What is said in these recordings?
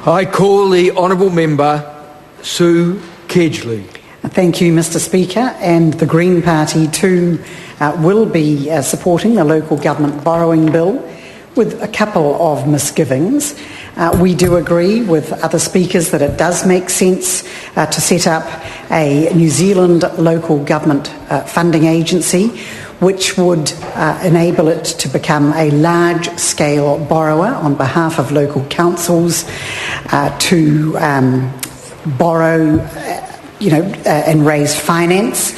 I call the honourable member Sue Kedgley. Thank you, Mr Speaker, and the Green Party too will be supporting the local government borrowing bill with a couple of misgivings. We do agree with other speakers that it does make sense to set up a New Zealand local government funding agency which would enable it to become a large-scale borrower on behalf of local councils to borrow and raise finance,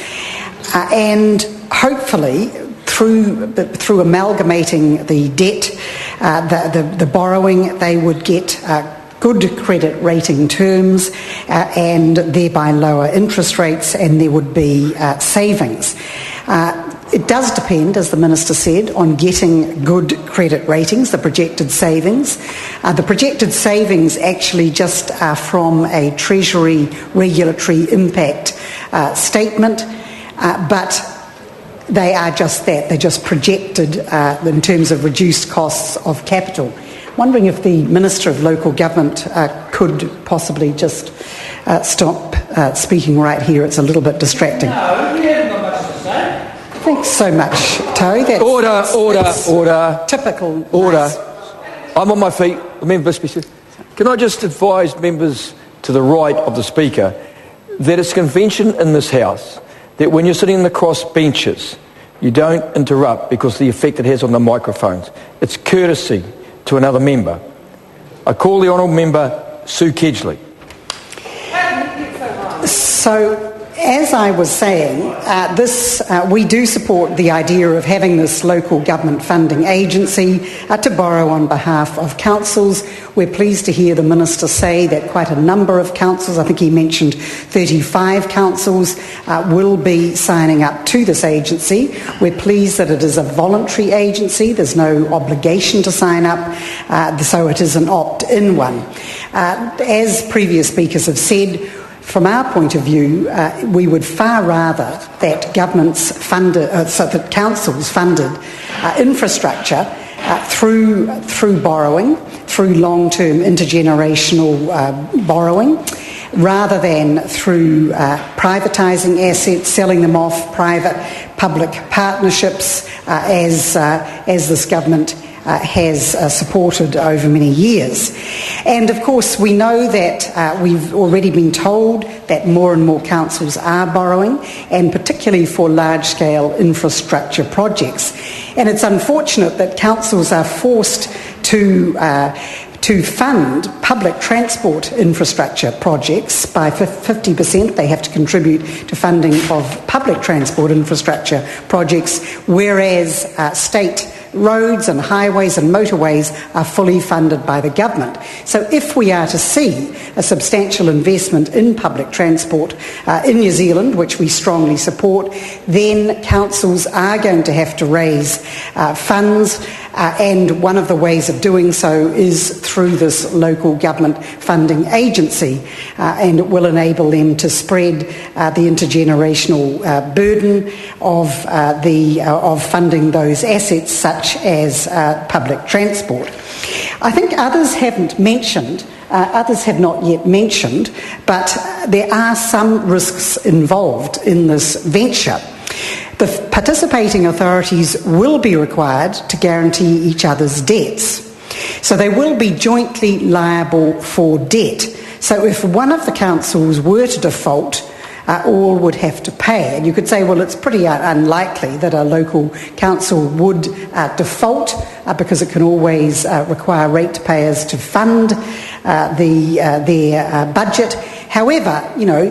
and hopefully through amalgamating the debt, the borrowing, they would get good credit rating terms and thereby lower interest rates, and there would be savings. It does depend, as the Minister said, on getting good credit ratings, the projected savings. The projected savings actually just are from a Treasury regulatory impact statement, but they are just that. They're just projected in terms of reduced costs of capital. Wondering if the Minister of Local Government could possibly just stop speaking right here. It's a little bit distracting. No, we haven't got much to say. Thanks so much, Toe. That's, Order. Typical. Order. Nice. I'm on my feet. Member Speaker. Can I just advise members to the right of the Speaker that it's convention in this House that when you're sitting in the cross benches, you don't interrupt because of the effect it has on the microphones. It's courtesy to another member. I call the honourable member Sue Kedgley. So, as I was saying, we do support the idea of having this local government funding agency to borrow on behalf of councils. We're pleased to hear the Minister say that quite a number of councils, I think he mentioned 35 councils, will be signing up to this agency. We're pleased that it is a voluntary agency. There's no obligation to sign up, so it is an opt-in one. As previous speakers have said, from our point of view, we would far rather that governments funded, so that councils funded infrastructure through borrowing, through long-term intergenerational borrowing, rather than through privatising assets, selling them off, private-public partnerships, as this government has supported over many years. And of course we know that we've already been told that more and more councils are borrowing, and particularly for large-scale infrastructure projects. And it's unfortunate that councils are forced to fund public transport infrastructure projects by 50%. They have to contribute to funding of public transport infrastructure projects, whereas state roads and highways and motorways are fully funded by the government. So if we are to see a substantial investment in public transport in New Zealand, which we strongly support, then councils are going to have to raise funds, and one of the ways of doing so is through this local government funding agency, and it will enable them to spread the intergenerational burden of funding those assets, such as public transport. I think others have not yet mentioned, but there are some risks involved in this venture. The participating authorities will be required to guarantee each other's debts. So they will be jointly liable for debt. So if one of the councils were to default, all would have to pay. And you could say, well, it's pretty unlikely that a local council would default because it can always require ratepayers to fund their budget. However,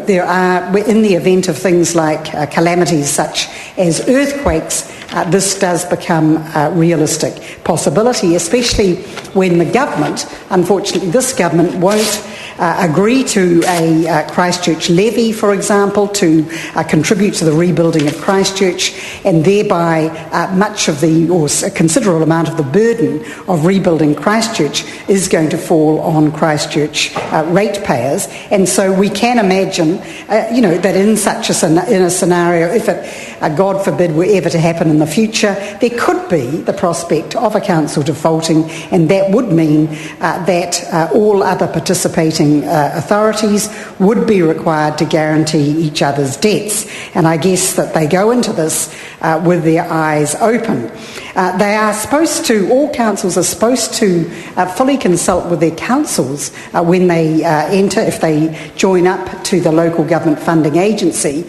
there are, in the event of things like calamities such as earthquakes, this does become a realistic possibility, especially when the government, unfortunately this government, won't agree to a Christchurch levy, for example, to contribute to the rebuilding of Christchurch, and thereby much of a considerable amount of the burden of rebuilding Christchurch is going to fall on Christchurch ratepayers. And so we can imagine, that in such a scenario, if it, God forbid, were ever to happen in the future, there could be the prospect of a council defaulting, and that would mean that all other participating authorities would be required to guarantee each other's debts. And I guess that they go into this with their eyes open. All councils are supposed to fully consult with their councils when they enter, if they join up to the local government funding agency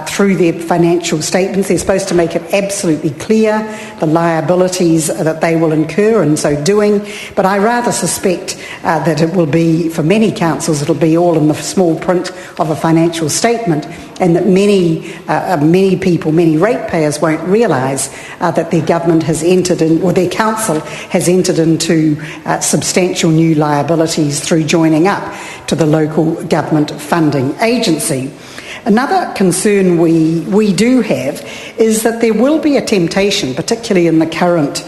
through their financial statements. They're supposed to make it absolutely clear the liabilities that they will incur in so doing. But I rather suspect that it will be, for many councils, it'll be all in the small print of a financial statement, and that many people, many ratepayers won't realise that their government has entered in, or their council has entered into substantial new liabilities through joining up to the local government funding agency. Another concern we do have is that there will be a temptation, particularly in the current,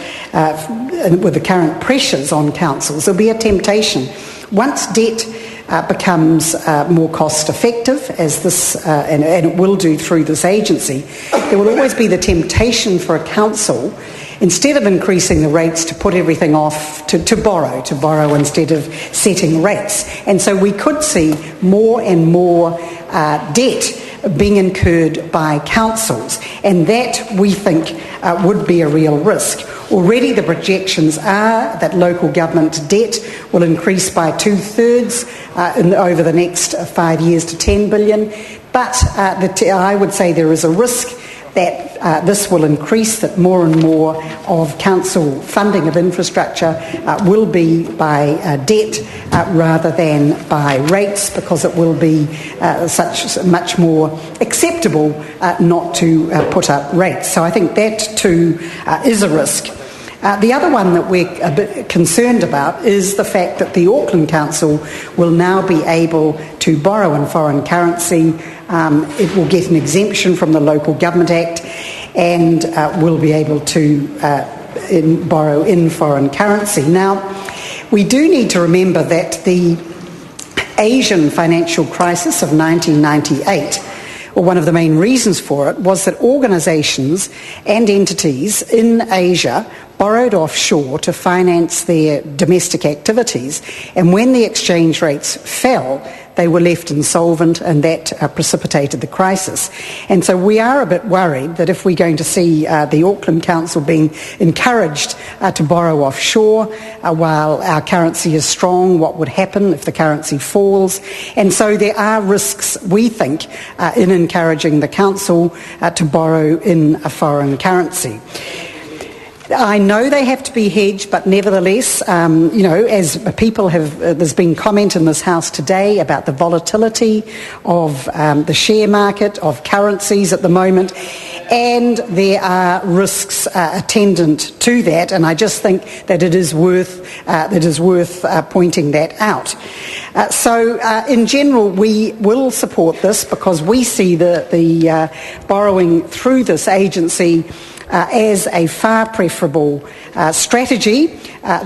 with the current pressures on councils, there'll be a temptation once debt becomes more cost effective, as this and it will do through this agency. There will always be the temptation for a council, instead of increasing the rates, to put everything off to borrow instead of setting rates. And so we could see more and more debt being incurred by councils, and that we think would be a real risk. Already the projections are that local government debt will increase by 2/3 over the next 5 years to 10 billion, but I would say there is a risk that this will increase, that more and more of council funding of infrastructure will be by debt rather than by rates, because it will be much more acceptable not to put up rates. So I think that too is a risk. The other one that we're a bit concerned about is the fact that the Auckland Council will now be able to borrow in foreign currency. It will get an exemption from the Local Government Act, and will be able to borrow in foreign currency. Now, we do need to remember that the Asian financial crisis of 1998, or one of the main reasons for it, was that organisations and entities in Asia borrowed offshore to finance their domestic activities, and when the exchange rates fell, they were left insolvent, and that precipitated the crisis. And so we are a bit worried that if we're going to see the Auckland Council being encouraged to borrow offshore while our currency is strong, what would happen if the currency falls? And so there are risks, we think, in encouraging the Council to borrow in a foreign currency. I know they have to be hedged, but nevertheless, as people have, there's been comment in this House today about the volatility of the share market, of currencies at the moment, and there are risks attendant to that, and I just think that it is worth pointing that out. So in general, we will support this because we see the borrowing through this agency as a far preferable strategy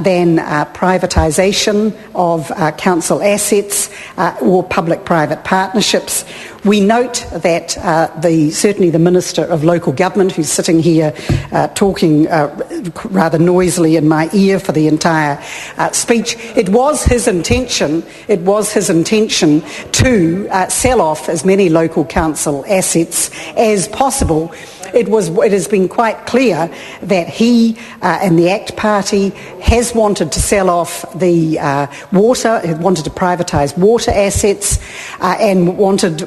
than privatisation of council assets or public-private partnerships. We note that certainly the Minister of Local Government, who's sitting here talking rather noisily in my ear for the entire speech, it was his intention to sell off as many local council assets as possible. It has been quite clear that he and the ACT Party has wanted to sell off the water, wanted to privatise water assets, and wanted,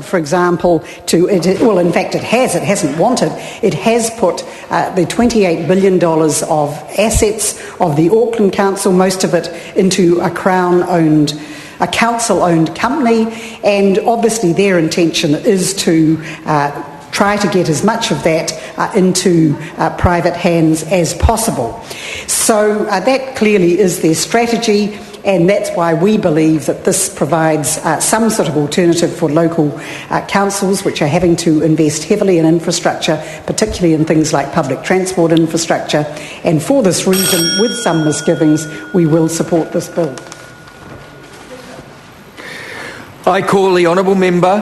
for example, it has put the $28 billion of assets of the Auckland Council, most of it into a council-owned company, and obviously their intention is to try to get as much of that into private hands as possible. So that clearly is their strategy. and that's why we believe that this provides some sort of alternative for local councils which are having to invest heavily in infrastructure, particularly in things like public transport infrastructure, and for this reason, with some misgivings, we will support this bill. I call the honourable member